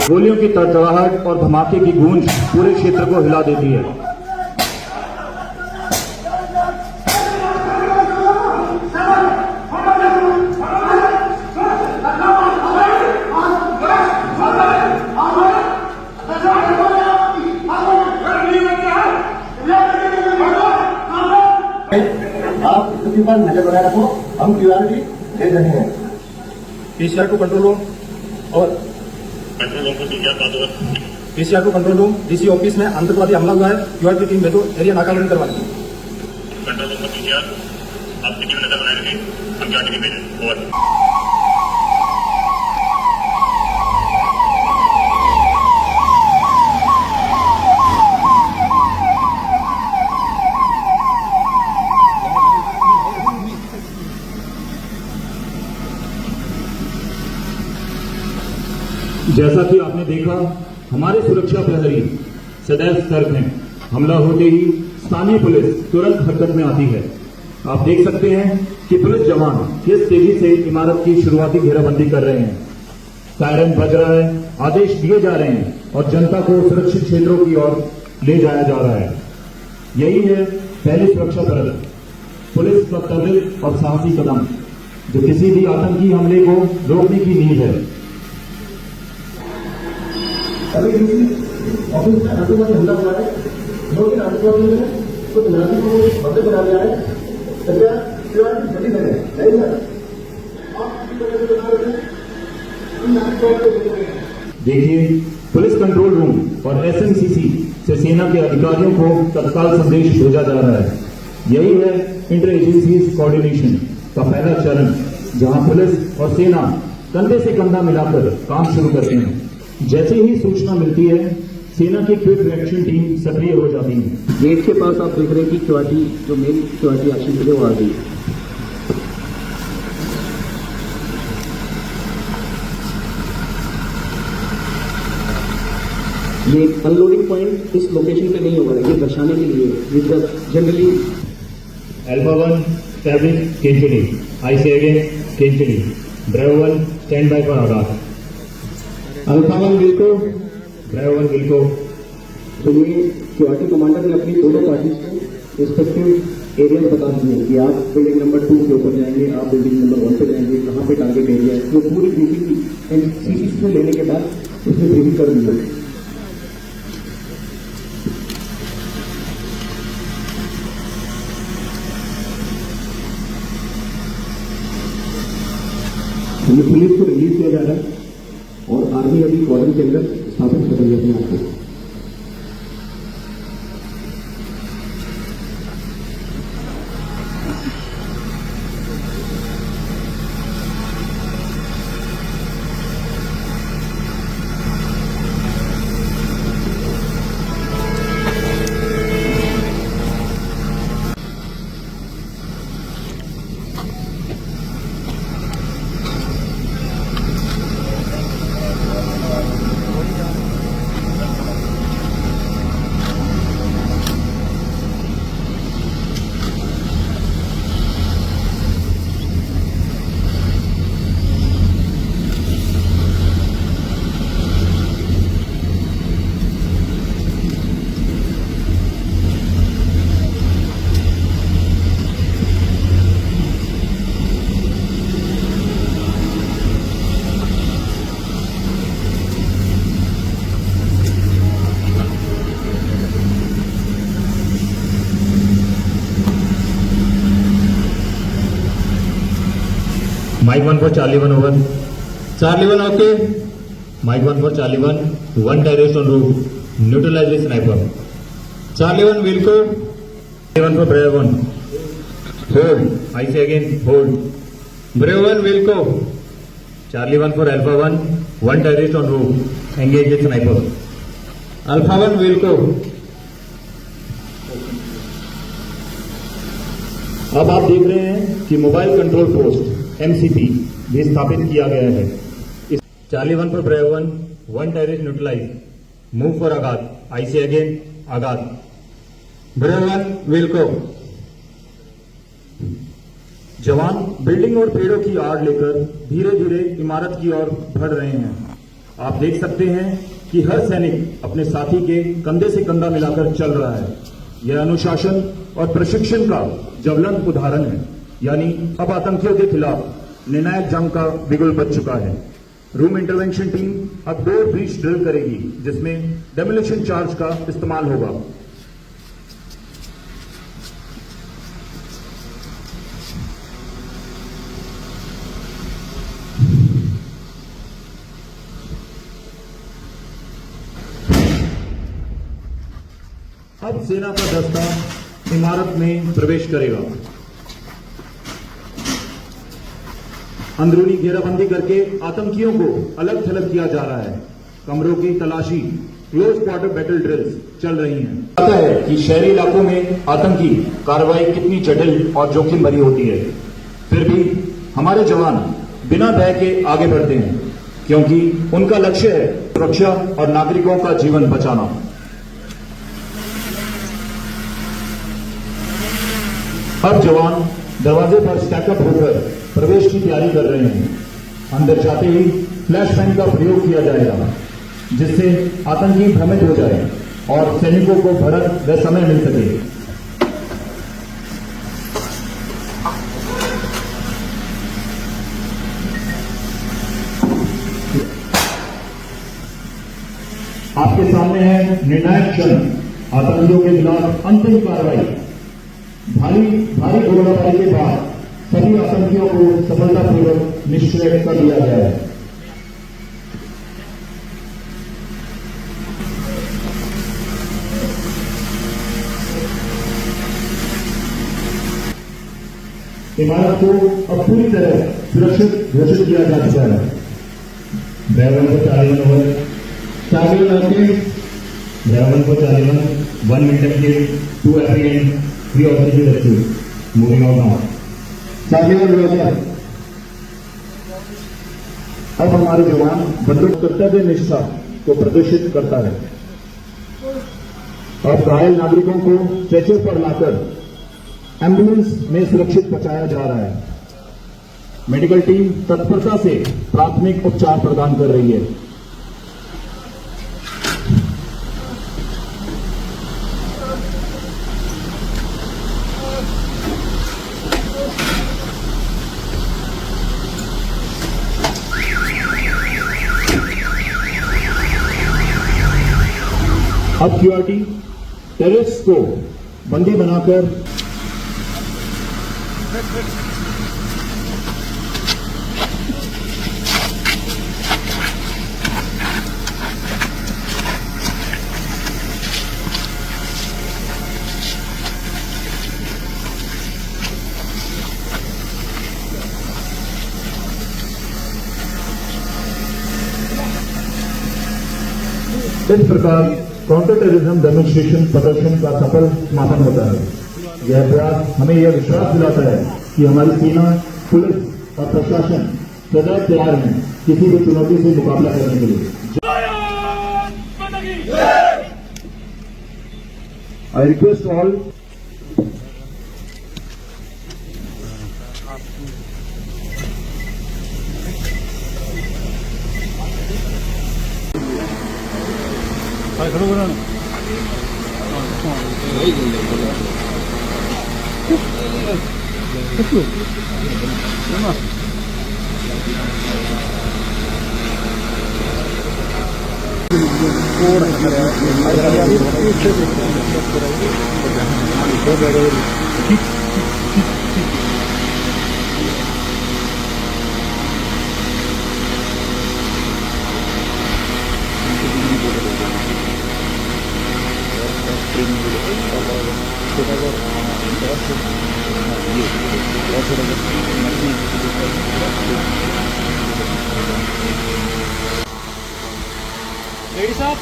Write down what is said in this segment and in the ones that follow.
गोलियों की तड़तड़ाहट और धमाके की गूंज पूरे क्षेत्र को हिला देती है। आप इसके पास नजर बनाए रखो, हम क्यूआरटी दे रहे हैं। पीसीआर टू कंट्रोल रूम और PCR to control room DC office में आतंकवादी हमला हुआ है। क्यूआरटी टीम भेजो, एरिया नाकाबंदी करवा दी। कंट्रोल रूम पर पीसीआर आप सिटी में नजर बनाए रखें, हम क्यूआरटी टीम भेजें। ओवर। जैसा कि आपने देखा, हमारे सुरक्षा प्रहरी सदैव सतर्क हैं। हमला होते ही स्थानीय पुलिस तुरंत हरकत में आती है। आप देख सकते हैं कि पुलिस जवान किस तेजी से इमारत की शुरुआती घेराबंदी कर रहे हैं। सायरन बज रहा है, आदेश दिए जा रहे हैं और जनता को सुरक्षित क्षेत्रों की ओर ले जाया जा रहा है। यही है पहली सुरक्षा परत, पुलिस का त्वरित और साहसी कदम जो किसी भी आतंकी हमले को रोकने की नींव है। अभी ऑफिस में आतंकवादी हमला हुआ है, 2-3 आतंकवादियों ने कुछ नागरिकों को बंदे बना दिया है। कृपया क्यूआरटी जल्दी करें, नहीं सर आप किसी तरह से बना रहे हैं। देखिए, पुलिस कंट्रोल रूम और एसएमसीसी से सेना के अधिकारियों को तत्काल संदेश भेजा जा रहा है। यही है इंटर एजेंसी कोऑर्डिनेशन का पहला चरण, जहां पुलिस और सेना कंधे से कंधा मिलाकर काम शुरू करते हैं। जैसे ही सूचना मिलती है, सेना की क्विक रिएक्शन टीम सक्रिय हो जाती है। गेट के पास आप देख रहे हैं कि क्यूआरटी जो मेन क्यूआरटी एक्शन के लिए वो आ गई। ये अनलोडिंग पॉइंट इस लोकेशन पे नहीं होगा, ये दर्शाने के लिए generally Alpha 1 establish Kenchelli. I say again Kenchelli. Bravo 1 stand by for order. Alpha 1 बिल्को Bravo 1 Wilco. तो ये क्यूआरटी कमांडर ने अपनी दोनों पार्टीज को रिस्पेक्टिव एरिया में बता दिए कि आप बिल्डिंग नंबर 2 के ऊपर जाएंगे, आप बिल्डिंग नंबर 1 पे जाएंगे, कहाँ पे टारगेट एरिया है। तो पूरी ब्रीफिंग सीसी से लेने के बाद उसने ब्रीफिंग कर दी है। ये पुलिस को रिलीज किया जा रहा है और आर्मी अभी कॉर्डन के अंदर स्थापित कर रही है अपने आप को। Mike 1 for Charlie 1 over. Charlie 1 okay. Mike 1 for Charlie 1. One terrorist on roof. Neutralize the sniper. Charlie 1 Wilco. Charlie 1 for Bravo 1. Hold. I say again, hold. Bravo 1 Wilco. Charlie 1 for Alpha 1. One terrorist on roof. Engage with sniper. Alpha 1 Wilco. अब आप देख रहे हैं कि mobile control post MCP भी स्थापित किया गया है। इस चार्ली 1 पर bravo 1 terrorist neutralize, move for आगाज, आई से अगेन आगाज, ब्रेव 1 वेलकम। जवान बिल्डिंग और पेड़ों की आड़ लेकर धीरे धीरे इमारत की ओर बढ़ रहे हैं। आप देख सकते हैं कि हर सैनिक अपने साथी के कंधे से कंधा मिलाकर चल रहा है। यह अनुशासन और प्रशिक्षण का ज्वलंत उदाहरण है। यानी अब आतंकियों के खिलाफ निर्णायक जंग का बिगुल बज चुका है। रूम इंटरवेंशन टीम अब डोर ब्रीच ड्रिल करेगी, जिसमें डेमोलिशन चार्ज का इस्तेमाल होगा। अब सेना का दस्ता इमारत में प्रवेश करेगा। अंदरूनी घेराबंदी करके आतंकियों को अलग थलग किया जा रहा है। कमरों की तलाशी, क्लोज क्वार्टर बैटल ड्रिल्स चल रही हैं। पता है कि शहरी इलाकों में आतंकी कार्रवाई कितनी जटिल और जोखिम भरी होती है। फिर भी हमारे जवान बिना भय के आगे बढ़ते हैं, क्योंकि उनका लक्ष्य है सुरक्षा और नागरिकों का जीवन बचाना। अब जवान दरवाजे पर स्टैकअप होकर प्रवेश की तैयारी कर रहे हैं। अंदर जाते ही फ्लैशबैंग का प्रयोग किया जाएगा, जिससे आतंकी भ्रमित हो जाए और सैनिकों को भरत व समय मिल सके। आपके सामने है निर्णायक क्षण, आतंकियों के खिलाफ अंतिम कार्रवाई। भारी गोलाबारी के बाद सभी आतंकियों को सफलतापूर्वक निष्क्रिय कर दिया गया है। इमारत को अब पूरी तरह सुरक्षित घोषित किया जा चुका है। ड्राइवर को चार्ली 1 मिनट के 2 apprehend 3 officers rescue. Moving out now. अब हमारे जवान बंदूक कर्तव्य निष्ठा को प्रदर्शित करता है। अब घायल नागरिकों को स्ट्रेचर पर लाकर एम्बुलेंस में सुरक्षित पहुंचाया जा रहा है। मेडिकल टीम तत्परता से प्राथमिक उपचार प्रदान कर रही है। अब QRT टेररिस्ट को बंदी बनाकर इस प्रकार काउंटर टेररिज्म डेमोन्स्ट्रेशन प्रदर्शन का सफल समापन होता है। यह प्रयास हमें यह विश्वास दिलाता है कि हमारी सेना, पुलिस और प्रशासन सदैव तैयार हैं किसी भी चुनौती से मुकाबला करने के लिए। आई रिक्वेस्ट ऑल रेडी साहब,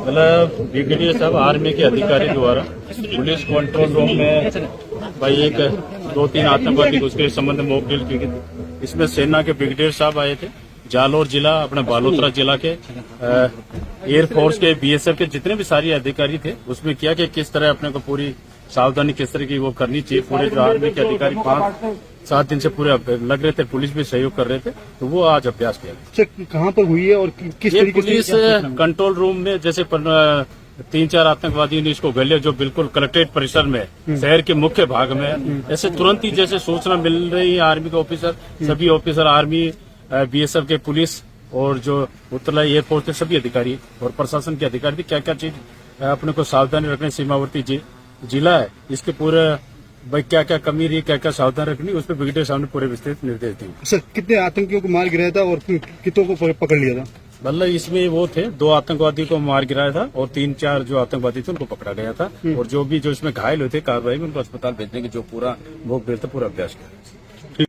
मतलब ब्रिगेडियर साहब आर्मी के अधिकारी द्वारा पुलिस कंट्रोल रूम में भाई एक 2-3 आतंकवादी उसके संबंध में मॉक ड्रिल की गई थी। इसमें सेना के ब्रिगेडियर साहब आए थे, जालौर जिला अपने बालोतरा जिला के एयरफोर्स के बीएसएफ के जितने भी सारे अधिकारी थे, उसमें किया कि किस तरह अपने को पूरी सावधानी किस तरह की वो करनी चाहिए। पूरे जो आर्मी के अधिकारी 5-7 दिन से पूरे लग रहे थे, पुलिस भी सहयोग कर रहे थे, तो वो आज अभ्यास किया। सर कहाँ पर हुई है और किस ये तरीके पुलिस कंट्रोल रूम में जैसे 3-4 आतंकवादियों ने इसको गले जो बिल्कुल कलेक्ट्रेट परिसर में शहर के मुख्य भाग में ऐसे तुरंत ही जैसे सूचना मिल रही है आर्मी के ऑफिसर, सभी ऑफिसर आर्मी बीएसएफ के पुलिस और जो उत्तरलाई एयरफोर्स के सभी अधिकारी और प्रशासन के अधिकारी भी क्या क्या चीज अपने को सावधानी रखने, सीमावर्ती जिला है इसके पूरे भाई क्या क्या कमी रही, क्या क्या सावधान रखनी, उस पर ब्रिगेडियर साहब ने पूरे विस्तृत निर्देश दिए। सर कितने आतंकियों को मार गिराया था और कितनों को पकड़ लिया था? मतलब इसमें वो थे 2 आतंकवादी को मार गिराया था और 3-4 जो आतंकवादी थे उनको पकड़ा गया था और जो भी जो इसमें घायल हुए थे कार्रवाई में उनको अस्पताल भेजने की जो पूरा वो पूरा अभ्यास किया।